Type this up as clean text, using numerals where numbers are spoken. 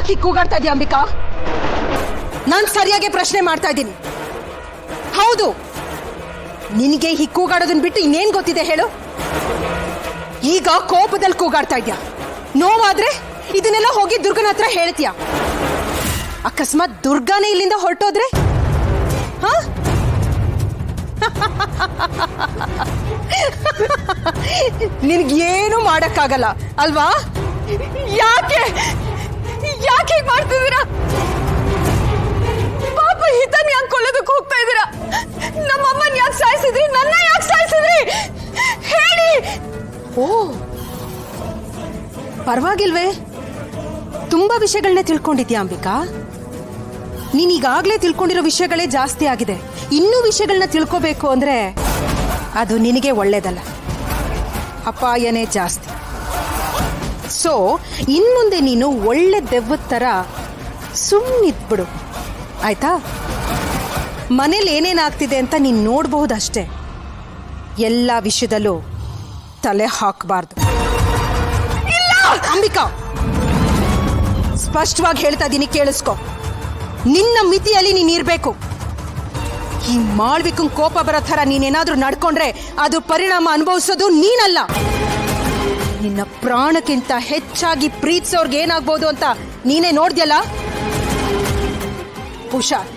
ಯಾಕೆ ಕೂಗಾಡ್ತಾ ಇದೀಯ ಅಂಬಿಕಾ? ನಾನು ಸರಿಯಾಗಿ ಪ್ರಶ್ನೆ ಮಾಡ್ತಾ ಇದ್ದೀನಿ. ಹೌದು, ನಿನಗೆ ಈ ಕೂಗಾಡೋದನ್ನ ಬಿಟ್ಟು ಇನ್ನೇನ್ ಗೊತ್ತಿದೆ ಹೇಳು? ಈಗ ಕೋಪದಲ್ಲಿ ಕೂಗಾಡ್ತಾ ಇದ್ಯಾ. ನೋವಾದ್ರೆ ಇದನ್ನೆಲ್ಲ ಹೋಗಿ ದುರ್ಗನ ಹತ್ರ ಹೇಳ್ತೀಯ. ಅಕಸ್ಮಾತ್ ದುರ್ಗಾನೇ ಇಲ್ಲಿಂದ ಹೊರಟೋದ್ರೆ ನಿನ್ಗೇನು ಮಾಡಕ್ಕಾಗಲ್ಲ ಅಲ್ವಾ? ಯಾಕೆ ಯಾಕೆ ಮಾಡ್ತಿದ್ದೀರಾ? ಪಾಪ ಹಿತನ್ ಯಾಕೆ ಕೊಲ್ಲೋದಕ್ಕೆ ಹೋಗ್ತಾ ಇದ್ದೀರಾ? ನಮ್ಮಮ್ಮನ ಯಾಕೆ ಸಾಯಿಸಿದ್ರಿ? ನನ್ನ ಯಾಕೆ ಸಾಯಿಸಿದ್ರಿ ಹೇಳಿ. ಓ, ಪರವಾಗಿಲ್ವೇ, ತುಂಬಾ ವಿಷಯಗಳನ್ನೇ ತಿಳ್ಕೊಂಡಿದ್ಯಾ ಅಂಬಿಕಾ. ನೀನೀಗಾಗ್ಲೇ ತಿಳ್ಕೊಂಡಿರೋ ವಿಷಯಗಳೇ ಜಾಸ್ತಿ ಆಗಿದೆ. ಇನ್ನೂ ವಿಷಯಗಳನ್ನ ತಿಳ್ಕೋಬೇಕು ಅಂದ್ರೆ ಅದು ನಿನಗೆ ಒಳ್ಳೇದಲ್ಲ, ಅಪಾಯನೇ ಜಾಸ್ತಿ. ಸೊ ಇನ್ಮುಂದೆ ನೀನು ಒಳ್ಳೆ ದೆವ್ವದ ಥರ ಸುಮ್ಮನಿದ್ಬಿಡು, ಆಯ್ತಾ? ಮನೇಲಿ ಏನೇನಾಗ್ತಿದೆ ಅಂತ ನೀನು ನೋಡಬಹುದಷ್ಟೇ, ಎಲ್ಲ ವಿಷಯದಲ್ಲೂ ತಲೆ ಹಾಕಬಾರ್ದು. ಇಲ್ಲ ಅಂಬಿಕಾ, ಸ್ಪಷ್ಟವಾಗಿ ಹೇಳ್ತಾ ಇದ್ದೀನಿ, ಕೇಳಿಸ್ಕೊ. ನಿನ್ನ ಮಿತಿಯಲ್ಲಿ ನೀನಿರ್ಬೇಕು. ಈ ಮಾಳ್ವಿಕಂಗ್ ಕೋಪ ಬರೋ ಥರ ನೀನೇನಾದ್ರೂ ನಡ್ಕೊಂಡ್ರೆ ಅದು ಪರಿಣಾಮ ಅನುಭವಿಸೋದು ನೀನಲ್ಲ, ನಿನ್ನ ಪ್ರಾಣಕ್ಕಿಂತ ಹೆಚ್ಚಾಗಿ ಪ್ರೀತಿಸೋರ್ಗೆ ಏನಾಗ್ಬೋದು ಅಂತ ನೀನೇ ನೋಡ್ದ್ಯಲ್ಲ. ಹುಷಾರ್.